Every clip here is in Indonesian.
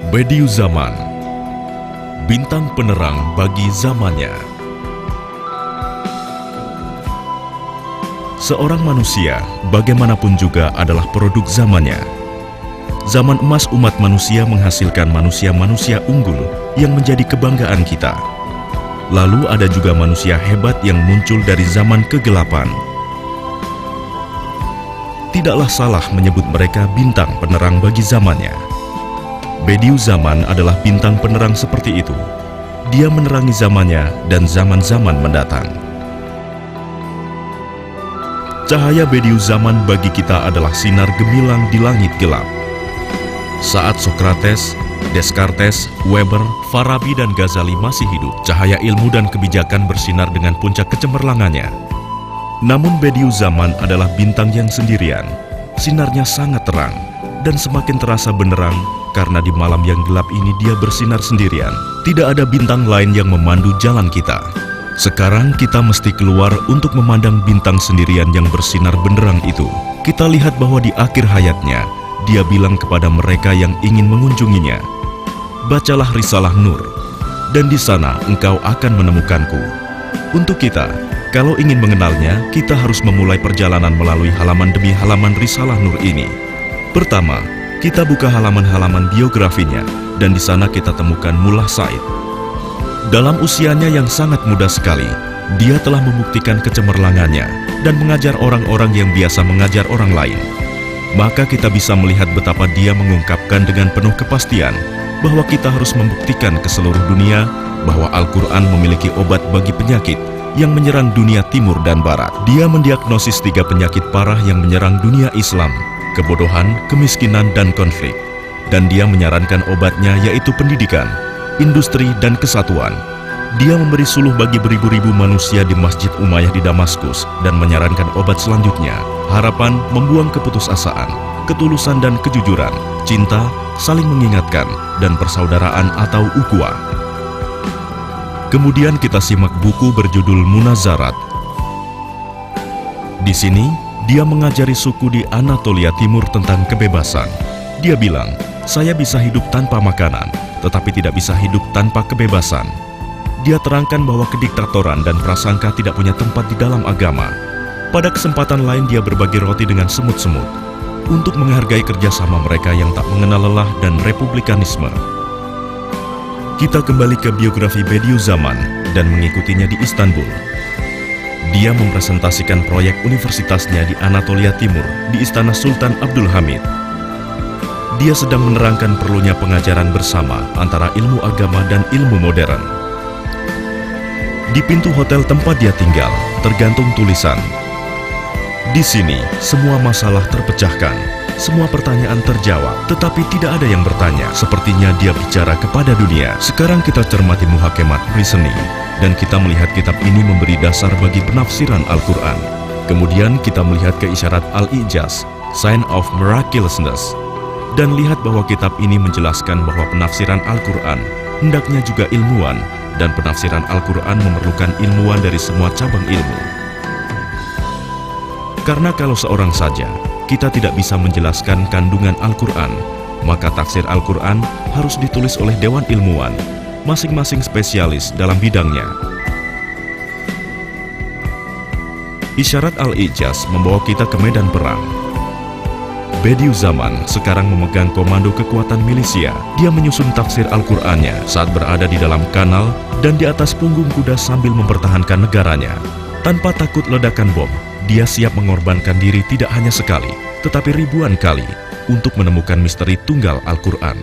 Bediüzzaman, bintang penerang bagi zamannya. Seorang manusia, bagaimanapun juga adalah produk zamannya. Zaman emas umat manusia menghasilkan manusia-manusia unggul yang menjadi kebanggaan kita. Lalu ada juga manusia hebat yang muncul dari zaman kegelapan. Tidaklah salah menyebut mereka bintang penerang bagi zamannya. Bediüzzaman adalah bintang penerang seperti itu. Dia menerangi zamannya dan zaman-zaman mendatang. Cahaya Bediüzzaman bagi kita adalah sinar gemilang di langit gelap. Saat Socrates, Descartes, Weber, Farabi, dan Ghazali masih hidup, cahaya ilmu dan kebijakan bersinar dengan puncak kecemerlangannya. Namun Bediüzzaman adalah bintang yang sendirian. Sinarnya sangat terang dan semakin terasa benderang karena di malam yang gelap ini dia bersinar sendirian. Tidak ada bintang lain yang memandu jalan kita. Sekarang kita mesti keluar untuk memandang bintang sendirian yang bersinar benderang itu. Kita lihat bahwa di akhir hayatnya, dia bilang kepada mereka yang ingin mengunjunginya, "Bacalah Risalah Nur, dan di sana engkau akan menemukanku." Untuk kita, kalau ingin mengenalnya, kita harus memulai perjalanan melalui halaman demi halaman Risalah Nur ini. Pertama, kita buka halaman-halaman biografinya, dan di sana kita temukan Mullah Said. Dalam usianya yang sangat muda sekali, dia telah membuktikan kecemerlangannya dan mengajar orang-orang yang biasa mengajar orang lain. Maka kita bisa melihat betapa dia mengungkapkan dengan penuh kepastian bahwa kita harus membuktikan ke seluruh dunia bahwa Al-Quran memiliki obat bagi penyakit yang menyerang dunia timur dan barat. Dia mendiagnosis 3 penyakit parah yang menyerang dunia Islam: kebodohan, kemiskinan, dan konflik. Dan dia menyarankan obatnya yaitu pendidikan, industri, dan kesatuan. Dia memberi suluh bagi beribu-ribu manusia di Masjid Umayyah di Damaskus dan menyarankan obat selanjutnya: harapan, membuang keputusasaan, ketulusan dan kejujuran, cinta, saling mengingatkan, dan persaudaraan atau ukhuwah. Kemudian kita simak buku berjudul Munazarat. Di sini, dia mengajari suku di Anatolia Timur tentang kebebasan. Dia bilang, "Saya bisa hidup tanpa makanan, tetapi tidak bisa hidup tanpa kebebasan." Dia terangkan bahwa kediktatoran dan prasangka tidak punya tempat di dalam agama. Pada kesempatan lain dia berbagi roti dengan semut-semut untuk menghargai kerjasama mereka yang tak mengenal lelah dan republikanisme. Kita kembali ke biografi Bediüzzaman dan mengikutinya di Istanbul. Dia mempresentasikan proyek universitasnya di Anatolia Timur di Istana Sultan Abdul Hamid. Dia sedang menerangkan perlunya pengajaran bersama antara ilmu agama dan ilmu modern. Di pintu hotel tempat dia tinggal tergantung tulisan, "Di sini semua masalah terpecahkan, semua pertanyaan terjawab, tetapi tidak ada yang bertanya." Sepertinya dia bicara kepada dunia. Sekarang kita cermati muhakemat reasoning, dan kita melihat kitab ini memberi dasar bagi penafsiran Al-Quran. Kemudian kita melihat ke isyarat Al-Ijaz, Sign of Miraculousness, dan lihat bahwa kitab ini menjelaskan bahwa penafsiran Al-Quran hendaknya juga ilmuwan, dan penafsiran Al-Quran memerlukan ilmuwan dari semua cabang ilmu. Karena kalau seorang saja, kita tidak bisa menjelaskan kandungan Al-Quran, maka tafsir Al-Quran harus ditulis oleh dewan ilmuwan, masing-masing spesialis dalam bidangnya. Isyarat Al-Ijaz membawa kita ke medan perang. Bediüzzaman sekarang memegang komando kekuatan milisia. Dia menyusun tafsir Al-Qur'annya saat berada di dalam kanal dan di atas punggung kuda sambil mempertahankan negaranya. Tanpa takut ledakan bom, dia siap mengorbankan diri tidak hanya sekali, tetapi ribuan kali untuk menemukan misteri tunggal Al-Qur'an.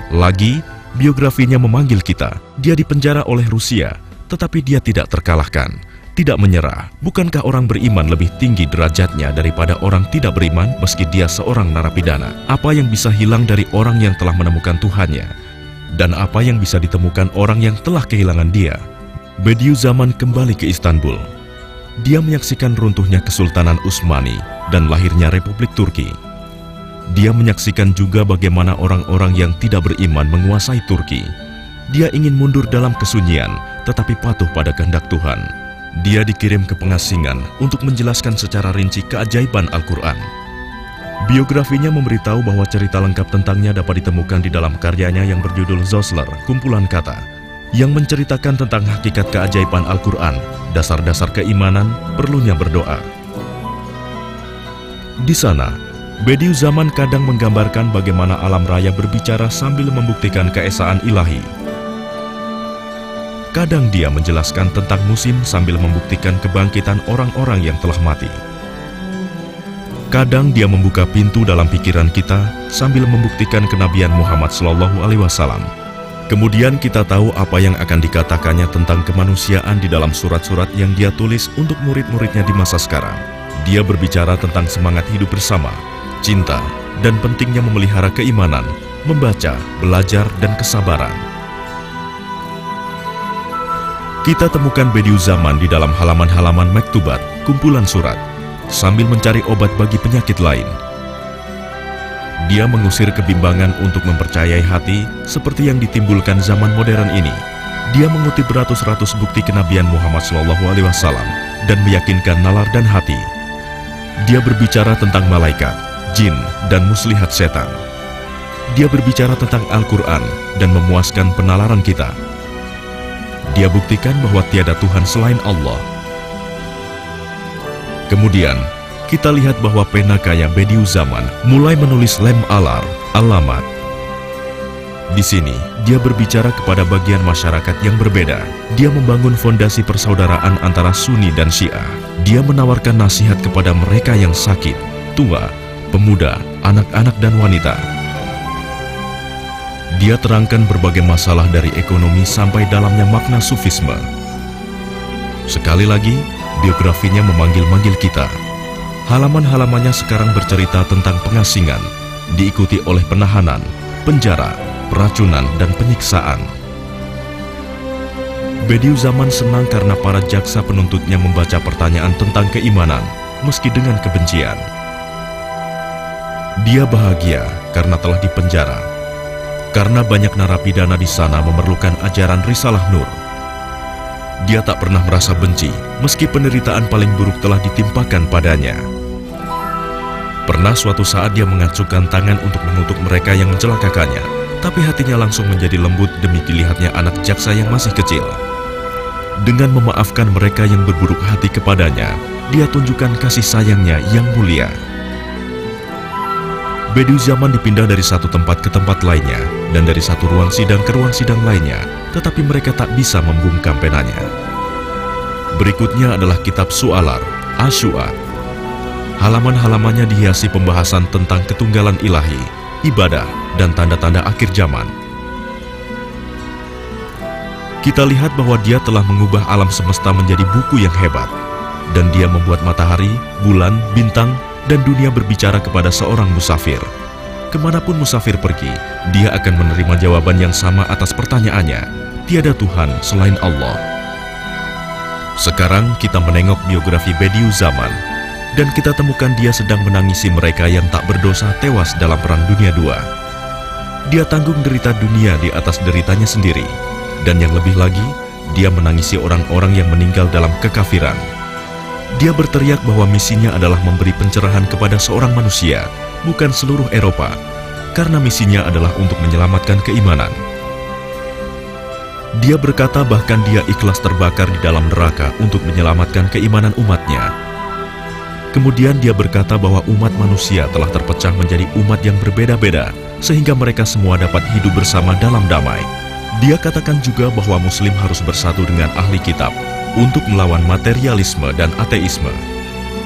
Lagi, biografinya memanggil kita. Dia dipenjara oleh Rusia, tetapi dia tidak terkalahkan. Tidak menyerah. Bukankah orang beriman lebih tinggi derajatnya daripada orang tidak beriman meski dia seorang narapidana? Apa yang bisa hilang dari orang yang telah menemukan Tuhannya? Dan apa yang bisa ditemukan orang yang telah kehilangan dia? Bediüzzaman kembali ke Istanbul. Dia menyaksikan runtuhnya Kesultanan Utsmani dan lahirnya Republik Turki. Dia menyaksikan juga bagaimana orang-orang yang tidak beriman menguasai Turki. Dia ingin mundur dalam kesunyian, tetapi patuh pada kehendak Tuhan. Dia dikirim ke pengasingan untuk menjelaskan secara rinci keajaiban Al-Quran. Biografinya memberitahu bahwa cerita lengkap tentangnya dapat ditemukan di dalam karyanya yang berjudul Zosler, Kumpulan Kata, yang menceritakan tentang hakikat keajaiban Al-Quran, dasar-dasar keimanan, perlunya berdoa. Di sana, Bediüzzaman kadang menggambarkan bagaimana alam raya berbicara sambil membuktikan keesaan ilahi. Kadang dia menjelaskan tentang musim sambil membuktikan kebangkitan orang-orang yang telah mati. Kadang dia membuka pintu dalam pikiran kita sambil membuktikan kenabian Muhammad SAW. Kemudian kita tahu apa yang akan dikatakannya tentang kemanusiaan di dalam surat-surat yang dia tulis untuk murid-muridnya di masa sekarang. Dia berbicara tentang semangat hidup bersama, cinta, dan pentingnya memelihara keimanan, membaca, belajar, dan kesabaran. Kita temukan Bediüzzaman di dalam halaman-halaman Mektubat, kumpulan surat, sambil mencari obat bagi penyakit lain. Dia mengusir kebimbangan untuk mempercayai hati seperti yang ditimbulkan zaman modern ini. Dia mengutip beratus-ratus bukti kenabian Muhammad SAW dan meyakinkan nalar dan hati. Dia berbicara tentang malaikat, jin, dan muslihat setan. Dia berbicara tentang Al-Quran dan memuaskan penalaran kita. Dia buktikan bahwa tiada Tuhan selain Allah. Kemudian, kita lihat bahwa pena kaya Bediüzzaman mulai menulis lem alar, alamat. Di sini, dia berbicara kepada bagian masyarakat yang berbeda. Dia membangun fondasi persaudaraan antara Sunni dan Syiah. Dia menawarkan nasihat kepada mereka yang sakit, tua, pemuda, anak-anak, dan wanita. Dia terangkan berbagai masalah dari ekonomi sampai dalamnya makna sufisme. Sekali lagi, biografinya memanggil-manggil kita. Halaman-halamannya sekarang bercerita tentang pengasingan, diikuti oleh penahanan, penjara, peracunan, dan penyiksaan. Bediüzzaman senang karena para jaksa penuntutnya membaca pertanyaan tentang keimanan, meski dengan kebencian. Dia bahagia karena telah dipenjara, karena banyak narapidana di sana memerlukan ajaran Risalah Nur. Dia tak pernah merasa benci, meski penderitaan paling buruk telah ditimpakan padanya. Pernah suatu saat dia mengacungkan tangan untuk mengutuk mereka yang mencelakakannya, tapi hatinya langsung menjadi lembut demi dilihatnya anak jaksa yang masih kecil. Dengan memaafkan mereka yang berburuk hati kepadanya, dia tunjukkan kasih sayangnya yang mulia. Bediüzzaman dipindah dari satu tempat ke tempat lainnya, dan dari satu ruang sidang ke ruang sidang lainnya, tetapi mereka tak bisa membungkam penanya. Berikutnya adalah kitab Su'alar, Asyu'at. Halaman-halamannya dihiasi pembahasan tentang ketunggalan ilahi, ibadah, dan tanda-tanda akhir zaman. Kita lihat bahwa dia telah mengubah alam semesta menjadi buku yang hebat, dan dia membuat matahari, bulan, bintang, dan dunia berbicara kepada seorang musafir. Kemanapun musafir pergi, dia akan menerima jawaban yang sama atas pertanyaannya, tiada Tuhan selain Allah. Sekarang kita menengok biografi Bediüzzaman, dan kita temukan dia sedang menangisi mereka yang tak berdosa tewas dalam Perang Dunia II. Dia tanggung derita dunia di atas deritanya sendiri, dan yang lebih lagi, dia menangisi orang-orang yang meninggal dalam kekafiran. Dia berteriak bahwa misinya adalah memberi pencerahan kepada seorang manusia, bukan seluruh Eropa, karena misinya adalah untuk menyelamatkan keimanan. Dia berkata bahkan dia ikhlas terbakar di dalam neraka untuk menyelamatkan keimanan umatnya. Kemudian dia berkata bahwa umat manusia telah terpecah menjadi umat yang berbeda-beda, sehingga mereka semua dapat hidup bersama dalam damai. Dia katakan juga bahwa Muslim harus bersatu dengan ahli kitab untuk melawan materialisme dan ateisme.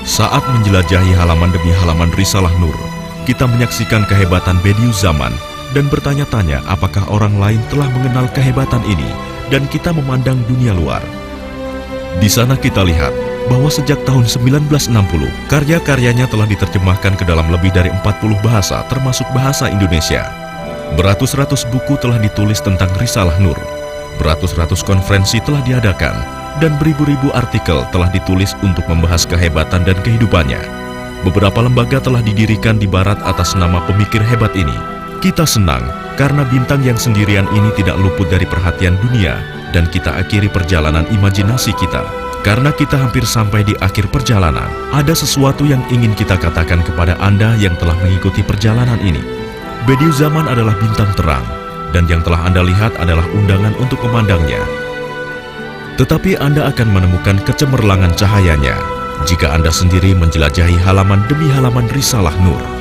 Saat menjelajahi halaman demi halaman Risalah Nur, kita menyaksikan kehebatan Bediüzzaman dan bertanya-tanya apakah orang lain telah mengenal kehebatan ini, dan kita memandang dunia luar. Di sana kita lihat bahwa sejak tahun 1960, karya-karyanya telah diterjemahkan ke dalam lebih dari 40 bahasa, termasuk bahasa Indonesia. Beratus-ratus buku telah ditulis tentang Risalah Nur. Beratus-ratus konferensi telah diadakan, dan beribu-ribu artikel telah ditulis untuk membahas kehebatan dan kehidupannya. Beberapa lembaga telah didirikan di Barat atas nama pemikir hebat ini. Kita senang karena bintang yang sendirian ini tidak luput dari perhatian dunia, dan kita akhiri perjalanan imajinasi kita. Karena kita hampir sampai di akhir perjalanan, ada sesuatu yang ingin kita katakan kepada Anda yang telah mengikuti perjalanan ini. Bediu Zaman adalah bintang terang, dan yang telah Anda lihat adalah undangan untuk memandangnya. Tetapi Anda akan menemukan kecemerlangan cahayanya jika Anda sendiri menjelajahi halaman demi halaman Risalah Nur.